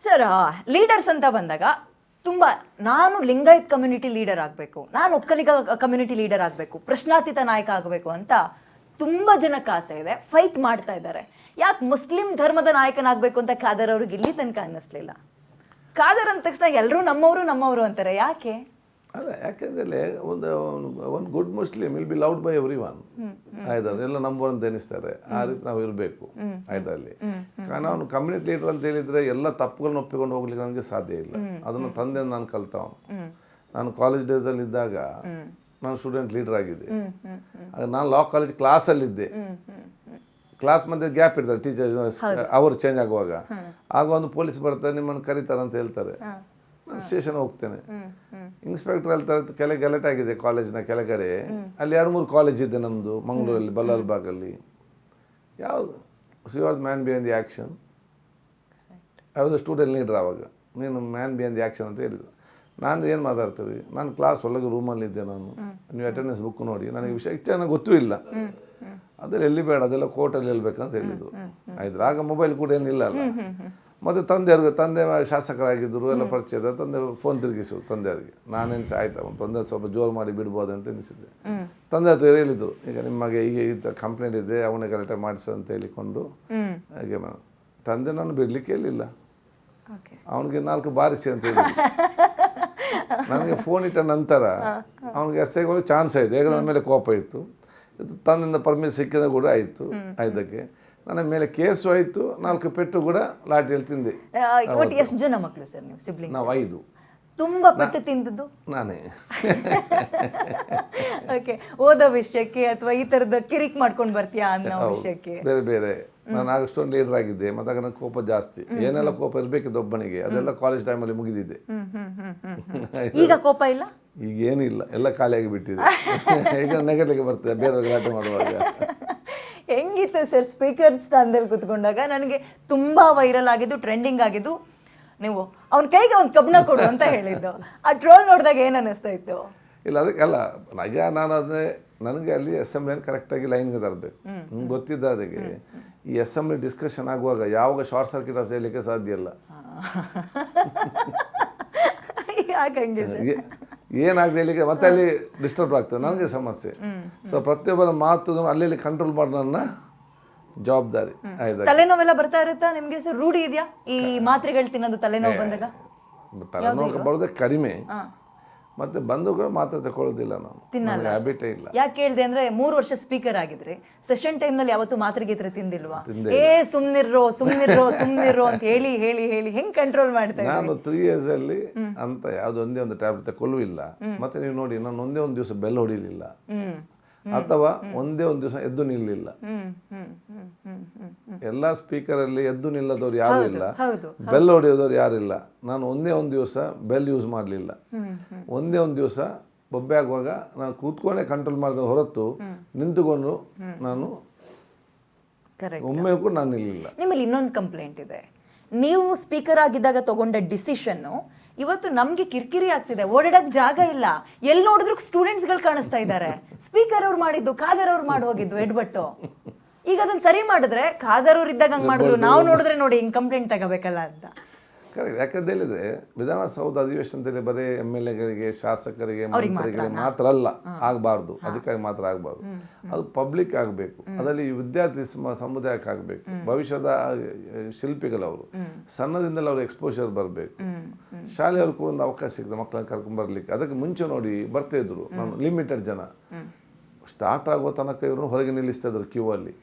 Sir leaders ಅಂತ ಬಂದಾಗ ತುಂಬ ನಾನು ಲಿಂಗಾಯತ್ ಕಮ್ಯುನಿಟಿ ಲೀಡರ್ ಆಗಬೇಕು, ನಾನು ಒಕ್ಕಲಿಗ ಕಮ್ಯುನಿಟಿ ಲೀಡರ್ ಆಗಬೇಕು, ಪ್ರಶ್ನಾತೀತ ನಾಯಕ ಆಗಬೇಕು ಅಂತ ತುಂಬ ಜನಕ್ಕೆ ಆಸೆ ಇದೆ, ಫೈಟ್ ಮಾಡ್ತಾ ಇದ್ದಾರೆ. ಯಾಕೆ ಮುಸ್ಲಿಂ ಧರ್ಮದ ನಾಯಕನಾಗಬೇಕು ಅಂತ ಖಾದರ್ ಅವ್ರಿಗೆ ಇಲ್ಲಿ ತನಕ ಅನ್ನಿಸ್ಲಿಲ್ಲ? ಖಾದರ್ ಅಂದ ತಕ್ಷಣ ಎಲ್ಲರೂ ನಮ್ಮವರು ಅಂತಾರೆ, ಯಾಕೆ? ಅಲ್ಲ, ಯಾಕೆಂದರೆ ಒಂದು good Muslim will be loved by every one. ಆಯ್ತು, ಎಲ್ಲ ನಂಬರ್ ಅಂತ ಎನಿಸ್ತಾರೆ. ಆ ರೀತಿ ನಾವು ಇರಬೇಕು. ಆಯ್ತು, ಅಲ್ಲಿ ಕಾರಣ ಅವನು ಕಮ್ಯುನಿಟಿ ಲೀಡರ್ ಅಂತ ಹೇಳಿದರೆ ಎಲ್ಲ ತಪ್ಪುಗಳನ್ನ ಒಪ್ಪಿಕೊಂಡು ಹೋಗ್ಲಿಕ್ಕೆ ನನಗೆ ಸಾಧ್ಯ ಇಲ್ಲ. ಅದನ್ನು ತಂದೆ ನಾನು ಕಲ್ತವನು. ನಾನು ಕಾಲೇಜ್ ಡೇಸಲ್ಲಿ ಇದ್ದಾಗ ನಾನು ಸ್ಟೂಡೆಂಟ್ ಲೀಡರ್ ಆಗಿದ್ದೆ. ನಾನು ಲಾ ಕಾಲೇಜ್ ಕ್ಲಾಸಲ್ಲಿದ್ದೆ. ಕ್ಲಾಸ್ ಮಧ್ಯೆ ಗ್ಯಾಪ್ ಇರ್ತಾರೆ, ಟೀಚರ್ಸ್ ಅವರು ಚೇಂಜ್ ಆಗುವಾಗ. ಆಗ ಒಂದು ಪೊಲೀಸ್ ಬರ್ತಾರೆ, ನಿಮ್ಮನ್ನು ಕರೀತಾರೆ ಅಂತ ಹೇಳ್ತಾರೆ. ನಾನು ಸ್ಟೇಷನ್ ಹೋಗ್ತೇನೆ. ಇನ್ಸ್ಪೆಕ್ಟರ್ ಹೇಳ್ತಾರೆ, ಗಲಾಟೆ ಆಗಿದೆ ಕಾಲೇಜ್ನ ಕೆಳಗಡೆ. ಅಲ್ಲಿ 2-3 ಕಾಲೇಜ್ ಇದೆ ನಮ್ಮದು, ಮಂಗಳೂರಲ್ಲಿ, ಬಲ್ಲಾರ್ಬಾಗಲ್ಲಿ. ಯಾವುದು you are the man behind the action. I was a student leader. ಆವಾಗ ನೀನು ಮ್ಯಾನ್ ಬಿಹೈಂಡ್ ದಿ ಆ್ಯಕ್ಷನ್ ಅಂತ ಹೇಳಿದ್ರು. ನಾನು ಏನು ಮಾತಾಡ್ತೀರಿ, ನಾನು ಕ್ಲಾಸ್ ಒಳಗೆ ರೂಮಲ್ಲಿದ್ದೆ. ನಾನು ನೀವು ಅಟೆಂಡೆನ್ಸ್ ಬುಕ್ ನೋಡಿ, ನನಗೆ ವಿಷಯ ಚೆನ್ನಾಗಿ ಗೊತ್ತೂ ಇಲ್ಲ. ಅದೆಲ್ಲ ಎಲ್ಲಿ ಬೇಡ, ಅದೆಲ್ಲ ಕೋರ್ಟಲ್ಲಿ ಹೇಳ್ಬೇಕಂತ ಹೇಳಿದರು. ಆಯ್ತು, ಆಗ ಮೊಬೈಲ್ ಕೂಡ ಏನಿಲ್ಲ ಅಲ್ಲ. ಮತ್ತು ತಂದೆ ಶಾಸಕರಾಗಿದ್ದರು, ಎಲ್ಲ ಪರಿಚಯದ. ತಂದೆ ಫೋನ್ ತಿರುಗಿಸು ತಂದೆಯವರಿಗೆ. ನಾನೇನು ಆಯ್ತು, ತಂದೆ ಸ್ವಲ್ಪ ಜೋರು ಮಾಡಿ ಬಿಡ್ಬೋದು ಅಂತ ಎನಿಸಿದ್ದೆ. ತಂದೆ ಹತ್ರ ಹೇಳಿದರು, ಈಗ ನಿಮಗೆ ಈಗ ಈ ಕಂಪ್ಲೇಂಟ್ ಇದೆ, ಅವನೇ ಗಲಾಟೆ ಮಾಡಿಸು ಅಂತ ಹೇಳಿಕೊಂಡು. ಹಾಗೆ ತಂದೆ ನಾನು ಬಿಡಲಿಕ್ಕೆ ಹೇಳಿಲ್ಲ. ಅವನಿಗೆ 4 ಬಾರಿಸಿ ಅಂತ ಹೇಳಿದ್ರು. ನನಗೆ ಫೋನ್ ಇಟ್ಟ ನಂತರ ಅವನಿಗೆ ಎಸ್ಐಗಳು ಚಾನ್ಸ್ ಆಯಿತು. ಯಾಕಂದ್ರೆ ನನ್ನ ಮೇಲೆ ಕೋಪ ಇತ್ತು. ತಂದೆಯಿಂದ ಪರ್ಮಿಷನ್ ಸಿಕ್ಕಿದ ಕೂಡ ಆಯಿತು. ಆಯ್ತಕ್ಕೆ ನನ್ನ ಮೇಲೆ ಕೇಸು ಆಯಿತು. 4 ಪೆಟ್ಟು ಕೂಡ ಲಾಠಿಯಲ್ಲಿ ತಿಂದೆ. ಎಷ್ಟು ಜನ ಮಕ್ಕಳು ಸರ್ ನೀವು ಸಿಬ್ಲಿಂಗ್ಸ್? ನಾವು 5. ತುಂಬಾ ಪೆಟ್ಟು ತಿಂದದ್ದು ನಾನೇ. ಓಕೆ, ಓದೋ ವಿಷಯಕ್ಕೆ ಅಥವಾ ಈ ಥರದ ಕಿರಿಕ್ ಮಾಡ್ಕೊಂಡು ಬರ್ತೀಯಾ ಅನ್ನೋ ವಿಷಯಕ್ಕೆ? ಬೇರೆ ಬೇರೆ. ನಾನು ಆಗ ಸ್ಟೂಡೆಂಟ್ ಲೀಡರ್ ಆಗಿದ್ದೆ. ಮತ್ತು ಆಗ ನನಗೆ ಕೋಪ ಜಾಸ್ತಿ. ಏನೆಲ್ಲ ಕೋಪ ಇರಬೇಕಿದ್ದು ಒಬ್ಬನಿಗೆ, ಅದೆಲ್ಲ ಕಾಲೇಜ್ ಟೈಮಲ್ಲಿ ಮುಗಿದಿದೆ. ಈಗ ಕೋಪ ಇಲ್ಲ? ಈಗ ಏನಿಲ್ಲ, ಎಲ್ಲ ಖಾಲಿಯಾಗಿ ಬಿಟ್ಟಿದೆ. ಈಗ ನೆಗಟಿಗೆ ಬರ್ತದೆ ಬೇರೆ ಗಲಾಟೆ ಮಾಡುವಾಗ. ಹೆಂಗಿತ್ತು ಸರ್ ಸ್ಪೀಕರ್ ಸ್ಥಾನದಲ್ಲಿ ಕೂತ್ಕೊಂಡಾಗ? ನನಗೆ ತುಂಬ ವೈರಲ್ ಆಗಿದ್ದು, ಟ್ರೆಂಡಿಂಗ್ ಆಗಿದ್ದು, ನೀವು ಅವನ ಕೈಗೆ ಒಂದು ಕಬ್ಬಣ ಕೊಡು ಅಂತ ಹೇಳಿದ್ದು. ಆ ಟ್ರೋಲ್ ನೋಡಿದಾಗ ಏನು ಅನ್ನಿಸ್ತಾ ಇತ್ತು? ಇಲ್ಲ, ಅದಕ್ಕೆ ಅಲ್ಲ, ಈಗ ನಾನು ಅದನ್ನೇ ನನಗೆ ಅಲ್ಲಿ ಅಸೆಂಬ್ಲಿಯನ್ನು ಕರೆಕ್ಟಾಗಿ ಲೈನ್ಗೆ ತರಬೇಕು. ನಿಮ್ಗೆ ಗೊತ್ತಿದ್ದ ಅದಕ್ಕೆ ಈ ಅಸೆಂಬ್ಲಿ ಡಿಸ್ಕಷನ್ ಆಗುವಾಗ ಯಾವಾಗ ಶಾರ್ಟ್ ಸರ್ಕ್ಯೂಟ್ ಹೇಳಲಿಕ್ಕೆ ಸಾಧ್ಯ ಇಲ್ಲ. ಏನಾಗ್ತದೆ ಹೇಳಲಿಕ್ಕೆ, ಮತ್ತೆ ಅಲ್ಲಿ ಡಿಸ್ಟರ್ಬ್ ಆಗ್ತದೆ, ನನಗೆ ಸಮಸ್ಯೆ. ಸೊ ಪ್ರತಿಯೊಬ್ಬರ ಮಾತು ಅಲ್ಲಿ ಕಂಟ್ರೋಲ್ ಮಾಡೋ ನನ್ನ ಜವಾಬ್ದಾರಿ. ಆಯ್ತು, ತಲೆನೋವೆಲ್ಲ ಬರ್ತಾ ಇರುತ್ತಾ ನಿಮಗೆ ಸರ್? ರೂಢಿ ಇದೆಯಾ ಈ ಮಾತ್ರೆಗಳು ತಿನ್ನೋದು ತಲೆನೋವು ಬಂದಾಗ? ತಲೆನೋವು ಬರೋದೇ ಕಡಿಮೆ. ಮತ್ತೆ ಬಂದು ಕೂಡ ಮಾತ್ರ ತಗೊಳ್ಳೋದಿಲ್ಲ, ನಾನು ಹ್ಯಾಬಿಟೇ ಇಲ್ಲ. ಯಾಕೆ ಹೇಳಿದೆ ಅಂದ್ರೆ 3 ವರ್ಷ ಸ್ಪೀಕರ್ ಆಗಿದ್ರಿ, ಸೆಷನ್ ಟೈಮ್ನಲ್ಲಿ ಯಾವತ್ತು ಮಾತ್ರೆ ಗೀತ್ರೆ ತಿಂದಿಲ್ವಾ? ಸುಮ್ನಿರೋ ಅಂತ ಹೇಳಿ ಹೇಳಿ ಹೇಳಿ ಹೆಂಗ್ ಕಂಟ್ರೋಲ್ ಮಾಡ್ತಾ ಇದ್ರಿ? ನಾನು 3 years ಅಲ್ಲಿ ಅಂತ ಯಾವ್ದು ಒಂದೇ ಒಂದು ಟ್ಯಾಬ್ಲೆಟ್ ತಗೊಳ್ಳುವಿಲ್ಲ. ಮತ್ತೆ ನೀವು ನೋಡಿ, ನಾನು ಒಂದೇ ಒಂದು ದಿವಸ ಬೆಲ್ಲ ಹೊಡಿಲಿಲ್ಲ, ಅಥವಾ ಒಂದೇ ಒಂದು ದಿವಸ ಎದ್ದು ನಿಲ್ಲಲಿಲ್ಲ. ಎಲ್ಲ ಸ್ಪೀಕರಲ್ಲಿ ಎದ್ದು ನಿಲ್ಲದವ್ರು ಯಾರು ಇಲ್ಲ, ಬೆಲ್ ಹೊಡೆಯೋದವ್ರು ಯಾರು ಇಲ್ಲ. ನಾನು ಒಂದೇ ಒಂದು ದಿವಸ ಬೆಲ್ ಯೂಸ್ ಮಾಡಲಿಲ್ಲ. ಒಂದೇ ಒಂದು ದಿವಸ ಬೊಬ್ಬೆ ಆಗುವಾಗ ನಾನು ಕೂತ್ಕೊಂಡೇ ಕಂಟ್ರೋಲ್ ಮಾಡಿದ ಹೊರತು ನಿಂತುಕೊಂಡು ನಾನು ಒಮ್ಮೆ ಕೂಡ ನಾನು ನಿಲ್ಲಿಲ್ಲ. ನಿಮ್ಮಲ್ಲಿ ಇನ್ನೊಂದು ಕಂಪ್ಲೇಂಟ್ ಇದೆ, ನೀವು ಸ್ಪೀಕರ್ ಆಗಿದ್ದಾಗ ತಗೊಂಡ ಡಿಸಿಷನ್ನು ಇವತ್ತು ನಮ್ಗೆ ಕಿರಿಕಿರಿ ಆಗ್ತಿದೆ, ಓಡಾಡಕ್ ಜಾಗ ಇಲ್ಲ, ಎಲ್ಲಿ ನೋಡಿದ್ರು ಸ್ಟೂಡೆಂಟ್ಸ್ಗಳು ಕಾಣಿಸ್ತಾ ಇದ್ದಾರೆ. ಸ್ಪೀಕರ್ ಅವ್ರು ಮಾಡಿದ್ದು, ಖಾದರ್ ಅವ್ರು ಮಾಡಿ ಹೋಗಿದ್ದು ಎಡ್ಬಟ್ಟು. ಈಗ ಅದನ್ನ ಸರಿ ಮಾಡಿದ್ರೆ, ಖಾದರ್ ಅವ್ರು ಇದ್ದಾಗ ಹಂಗೆ ಮಾಡಿದ್ರು, ನಾವು ನೋಡಿದ್ರೆ ನೋಡಿ ಹಿಂಗೆ ಕಂಪ್ಲೇಂಟ್ ತಗೋಬೇಕಲ್ಲ ಅಂತ. ಕರೆಕ್ಟ್. ಯಾಕಂತ ಹೇಳಿದ್ರೆ ವಿಧಾನಸೌಧ ಅಧಿವೇಶನದಲ್ಲಿ ಬರೀ MLAಗಳಿಗೆ, ಶಾಸಕರಿಗೆ, ಮಂತ್ರಿಗಳಿಗೆ ಮಾತ್ರ ಅಲ್ಲ ಆಗಬಾರ್ದು, ಅಧಿಕಾರಿ ಮಾತ್ರ ಆಗಬಾರ್ದು. ಅದು ಪಬ್ಲಿಕ್ ಆಗಬೇಕು. ಅದರಲ್ಲಿ ವಿದ್ಯಾರ್ಥಿ ಸಮುದಾಯಕ್ಕೆ ಆಗಬೇಕು. ಭವಿಷ್ಯದ ಶಿಲ್ಪಿಗಳವರು ಸಣ್ಣದಿಂದಲೇ ಅವ್ರ ಎಕ್ಸ್ಪೋಷರ್ ಬರಬೇಕು. ಶಾಲೆಯವ್ರು ಕೂಡ ಒಂದು ಅವಕಾಶ ಸಿಗ್ತದೆ ಮಕ್ಕಳನ್ನ ಕರ್ಕೊಂಡು ಬರ್ಲಿಕ್ಕೆ. ಅದಕ್ಕೆ ಮುಂಚೆ ನೋಡಿ ಬರ್ತಾ ಇದ್ರು, ನಾನು ಲಿಮಿಟೆಡ್ ಜನ. ಸ್ಟಾರ್ಟ್ ಆಗೋ ತನಕ ಇವ್ರನ್ನ ಹೊರಗೆ ನಿಲ್ಲಿಸ್ತಾ ಇದ್ರು, ಕ್ಯೂ ಅಲ್ಲಿ.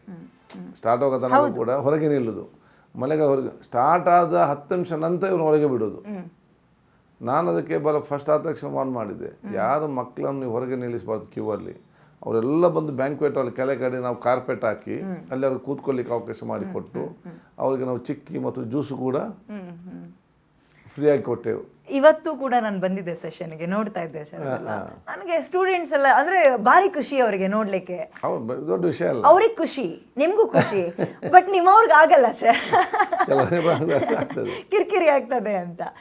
ಸ್ಟಾರ್ಟ್ ಆಗೋ ತನಕ ಕೂಡ ಹೊರಗೆ ನಿಲ್ಲುದು, ಮನೆಗೆ ಹೊರಗೆ. ಸ್ಟಾರ್ಟ್ ಆದ 10 ನಿಮಿಷ ನಂತರ ಇವ್ರನ್ನ ಹೊರಗೆ ಬಿಡೋದು. ನಾನು ಅದಕ್ಕೆ ಫಸ್ಟ್ ಆದ ತಕ್ಷಣ ವಾರ್ನ್ ಮಾಡಿದ್ದೆ, ಯಾರು ಮಕ್ಕಳನ್ನು ನೀವು ಹೊರಗೆ ನಿಲ್ಲಿಸಬಾರ್ದು ಕ್ಯೂ ಅಲ್ಲಿ. ಅವರೆಲ್ಲ ಬಂದು ಬ್ಯಾಂಕ್ವೆಟ್ ಅಲ್ಲಿ ಕೆಳಗಡೆ ನಾವು ಕಾರ್ಪೆಟ್ ಹಾಕಿ ಅಲ್ಲಿ ಅವ್ರಿಗೆ ಕೂತ್ಕೊಳ್ಳಿಕ್ಕೆ ಅವಕಾಶ ಮಾಡಿಕೊಟ್ಟು ಅವ್ರಿಗೆ ನಾವು ಚಿಕ್ಕಿ ಮತ್ತು ಜ್ಯೂಸು ಕೂಡ ಫ್ರೀಯಾಗಿ ಕೊಟ್ಟೆವು. ಇವತ್ತು ಕೂಡ ನಾನು ಬಂದಿದ್ದೆ ಸೆಷನ್ಗೆ, ನೋಡ್ತಾ ಇದ್ದೆ ಸರ್. ನನಗೆ ಸ್ಟೂಡೆಂಟ್ಸ್ ಎಲ್ಲ ಅಂದ್ರೆ ಭಾರಿ ಖುಷಿ ಅವರಿಗೆ ನೋಡ್ಲಿಕ್ಕೆ. ದೊಡ್ಡ ವಿಷಯ ಅಲ್ಲ, ಅವ್ರಿಗೆ ಖುಷಿ, ನಿಮ್ಗೂ ಖುಷಿ. ಬಟ್ ನಿಮ್ಮವ್ರಿಗೆ ಆಗಲ್ಲ ಸರ್, ಕಿರಿಕಿರಿ ಆಗ್ತದೆ ಅಂತ.